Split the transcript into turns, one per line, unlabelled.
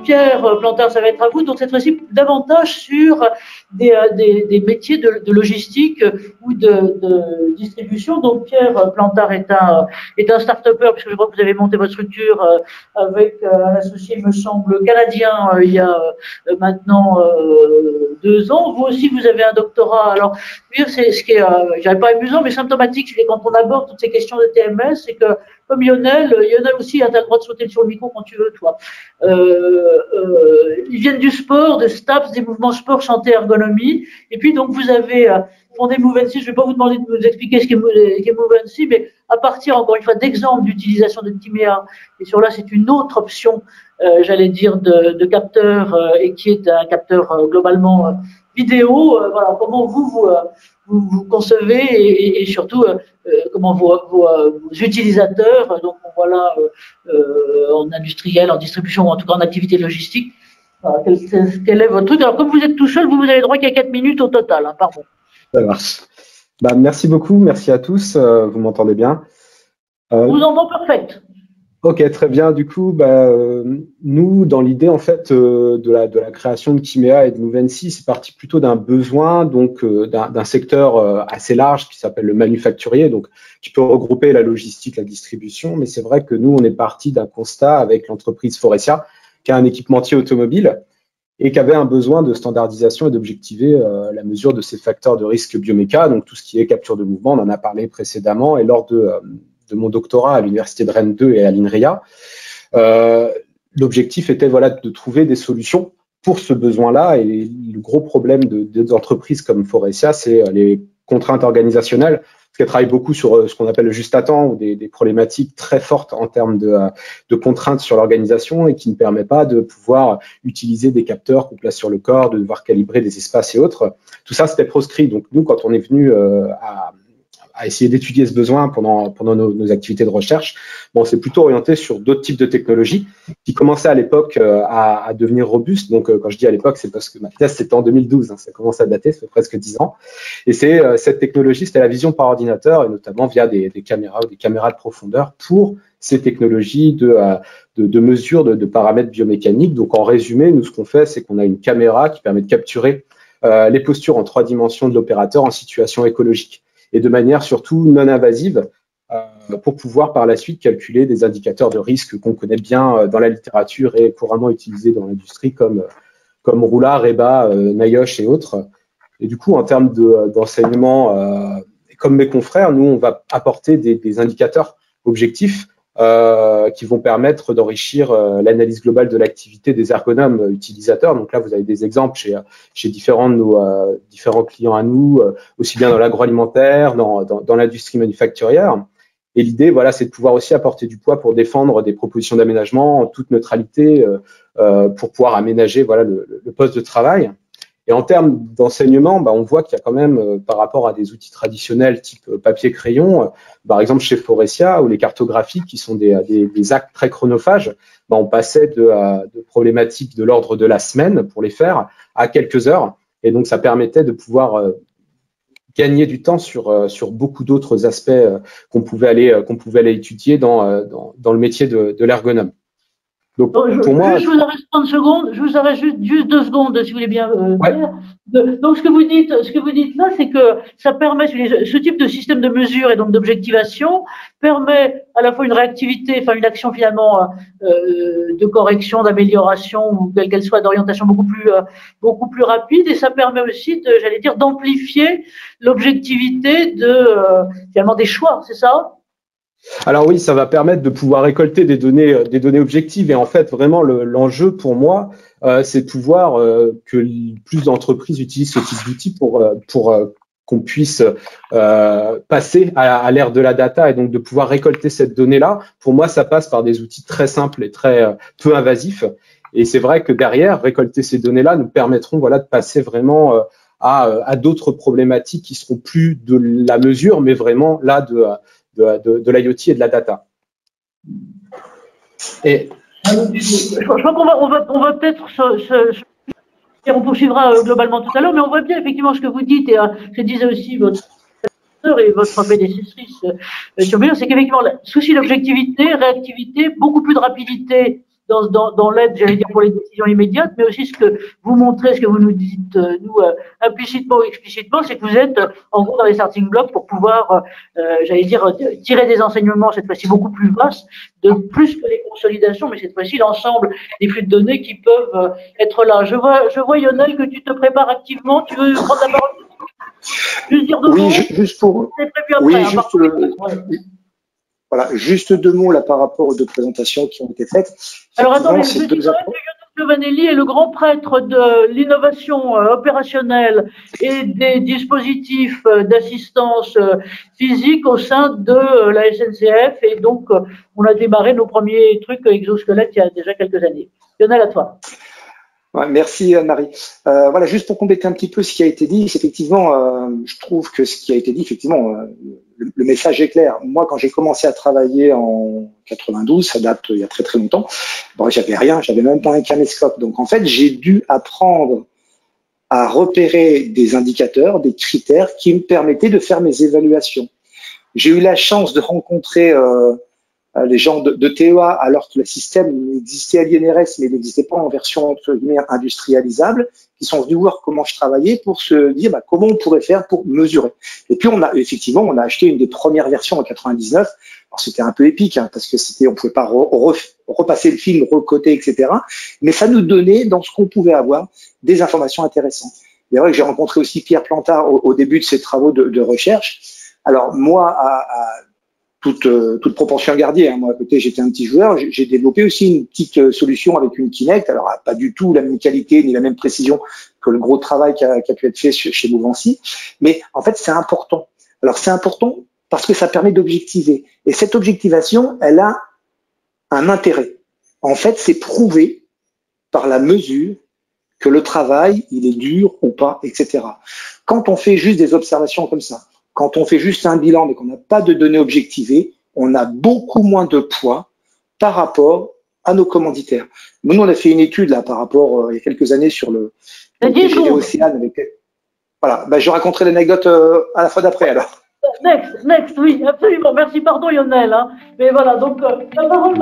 Pierre Plantard, ça va être à vous. Donc cette fois-ci, davantage sur des métiers de logistique ou de distribution. Donc Pierre Plantard est un start-upper, puisque je crois que vous avez monté votre structure avec un associé, il me semble, canadien, il y a maintenant 2 ans. Vous aussi, vous avez un doctorat. Alors, c'est ce qui est, je dirais pas amusant, mais symptomatique, c'est quand on aborde toutes ces questions de TMS, c'est que comme Lionel aussi, tu as le droit de sauter sur le micro quand tu veux, toi. Ils viennent du sport, de STAPS, des mouvements sport, santé, ergonomie. Et puis, donc, vous avez fondé Movency. Je ne vais pas vous demander de nous expliquer ce qu'est Movency, mais à partir, encore une fois, d'exemples d'utilisation de Timéa, et sur là, c'est une autre option, j'allais dire, de capteur, et qui est un capteur globalement vidéo. Voilà, comment vous concevez et surtout comment vos utilisateurs, donc voilà, en industriel, en distribution ou en tout cas en activité logistique, quel est votre truc. Alors comme vous êtes tout seul, vous avez droit qu'à 4 minutes au total, hein, pardon.
Ça marche. Merci beaucoup, merci à tous, vous m'entendez bien?
Je vous entends parfait.
Ok, très bien. Du coup, nous, dans l'idée en fait de la création de Timéa et de Movency, c'est parti plutôt d'un besoin, donc d'un secteur assez large qui s'appelle le manufacturier, donc qui peut regrouper la logistique, la distribution. Mais c'est vrai que nous, on est parti d'un constat avec l'entreprise Faurecia, qui a un équipementier automobile et qui avait un besoin de standardisation et d'objectiver la mesure de ces facteurs de risque bioméca, donc tout ce qui est capture de mouvement, on en a parlé précédemment, et lors de mon doctorat à l'université de Rennes 2 et à l'INRIA, l'objectif était voilà de trouver des solutions pour ce besoin-là. Et le gros problème des entreprises comme Faurecia, c'est les contraintes organisationnelles, parce qu'elles travaillent beaucoup sur ce qu'on appelle le juste à temps, ou des problématiques très fortes en termes de contraintes sur l'organisation et qui ne permet pas de pouvoir utiliser des capteurs qu'on place sur le corps, de devoir calibrer des espaces et autres. Tout ça, c'était proscrit. Donc nous, quand on est venu à essayer d'étudier ce besoin pendant nos activités de recherche, on s'est plutôt orienté sur d'autres types de technologies qui commençaient à l'époque à devenir robustes. Donc, quand je dis à l'époque, c'est parce que ma thèse, c'était en 2012, hein, ça commence à dater, ça fait presque 10 ans. Et cette technologie, c'était la vision par ordinateur, et notamment via des caméras ou des caméras de profondeur pour ces technologies de mesure de paramètres biomécaniques. Donc, en résumé, nous, ce qu'on fait, c'est qu'on a une caméra qui permet de capturer les postures en 3 dimensions de l'opérateur en situation écologique, et de manière surtout non invasive, pour pouvoir par la suite calculer des indicateurs de risque qu'on connaît bien dans la littérature et couramment utilisés dans l'industrie comme Roula, Reba, NIOSH et autres. Et du coup, en termes d'enseignement, comme mes confrères, nous, on va apporter des indicateurs objectifs qui vont permettre d'enrichir l'analyse globale de l'activité des ergonomes utilisateurs. Donc là, vous avez des exemples chez différents de nos différents clients à nous, aussi bien dans l'agroalimentaire, dans l'industrie manufacturière. Et l'idée, voilà, c'est de pouvoir aussi apporter du poids pour défendre des propositions d'aménagement en toute neutralité, pour pouvoir aménager voilà le poste de travail. Et en termes d'enseignement, on voit qu'il y a quand même, par rapport à des outils traditionnels type papier-crayon, par exemple chez Faurecia, ou les cartographies qui sont des actes très chronophages, on passait de problématiques de l'ordre de la semaine pour les faire à quelques heures. Et donc, ça permettait de pouvoir gagner du temps sur beaucoup d'autres aspects qu'on pouvait aller étudier dans le métier de l'ergonome.
Donc, pour moi, je vous arrête 30 secondes, je vous arrête juste 2 secondes, si vous voulez bien dire. Donc, ce que vous dites là, c'est que ça permet, ce type de système de mesure et donc d'objectivation permet à la fois une réactivité, enfin une action finalement de correction, d'amélioration ou quelle qu'elle soit, d'orientation beaucoup plus rapide, et ça permet aussi j'allais dire, d'amplifier l'objectivité finalement des choix, c'est ça?
Alors oui, ça va permettre de pouvoir récolter des données objectives, et en fait vraiment l'enjeu pour moi, c'est de pouvoir que plus d'entreprises utilisent ce type d'outils pour qu'on puisse passer à l'ère de la data, et donc de pouvoir récolter cette donnée-là. Pour moi, ça passe par des outils très simples et très peu invasifs. Et c'est vrai que derrière, récolter ces données-là nous permettront voilà de passer vraiment à d'autres problématiques qui seront plus de la mesure, mais vraiment là de l'IoT et de la data. Et
je crois qu'on va peut-être on poursuivra globalement tout à l'heure, mais on voit bien effectivement ce que vous dites, et je disais aussi votre et votre prédécessrice, c'est qu'effectivement, souci d'objectivité, réactivité, beaucoup plus de rapidité dans l'aide, j'allais dire, pour les décisions immédiates, mais aussi ce que vous montrez, ce que vous nous dites, nous, implicitement ou explicitement, c'est que vous êtes, en gros, dans les starting blocks pour pouvoir, j'allais dire, tirer des enseignements, cette fois-ci beaucoup plus vastes, de plus que les consolidations, mais cette fois-ci, l'ensemble des flux de données qui peuvent être là. Je vois, Lionel, que tu te prépares activement. Tu veux prendre la parole? Juste dire deux mots.
Juste pour.
C'est prévu après,
oui,
hein,
juste voilà, juste deux mots là par rapport aux deux présentations qui ont été faites.
Alors attendez, je dis quand même que Lionel Giovanelli est le grand prêtre de l'innovation opérationnelle et des dispositifs d'assistance physique au sein de la SNCF, et donc on a démarré nos premiers trucs exosquelettes il y a déjà quelques années. Lionel, à toi.
Ouais, merci Marie. Voilà, juste pour compléter un petit peu ce qui a été dit, effectivement, je trouve que ce qui a été dit, effectivement, le message est clair. Moi, quand j'ai commencé à travailler en 92, ça date il y a très très longtemps, bon, j'avais rien, j'avais même pas un caméscope. Donc en fait, j'ai dû apprendre à repérer des indicateurs, des critères qui me permettaient de faire mes évaluations. J'ai eu la chance de rencontrer les gens de TEA, alors que le système existait à l'INRS, mais il n'existait pas en version entre guillemets industrialisable, qui sont venus voir comment je travaillais pour se dire comment on pourrait faire pour mesurer. Et puis on a acheté une des premières versions en 99. Alors c'était un peu épique, hein, parce que on pouvait pas repasser le film, recoter, etc. Mais ça nous donnait, dans ce qu'on pouvait avoir, des informations intéressantes. C'est vrai que j'ai rencontré aussi Pierre Plantard au début de ses travaux de recherche. Alors moi, toute proportion gardée, hein. Moi, à côté, j'étais un petit joueur. J'ai développé aussi une petite solution avec une Kinect. Alors, pas du tout la même qualité ni la même précision que le gros travail qui a pu être fait chez Mouvancy. Mais en fait, c'est important. Alors, c'est important parce que ça permet d'objectiver. Et cette objectivation, elle a un intérêt. En fait, c'est prouvé par la mesure que le travail, il est dur ou pas, etc. Quand on fait juste des observations comme ça, quand on fait juste un bilan mais qu'on n'a pas de données objectivées, on a beaucoup moins de poids par rapport à nos commanditaires. Nous, on a fait une étude là par rapport il y a quelques années sur le TGV Océane. Voilà, je raconterai l'anecdote à la fois d'après alors.
Next, oui, absolument. Merci, pardon Lionel. Hein. Mais voilà, donc la parole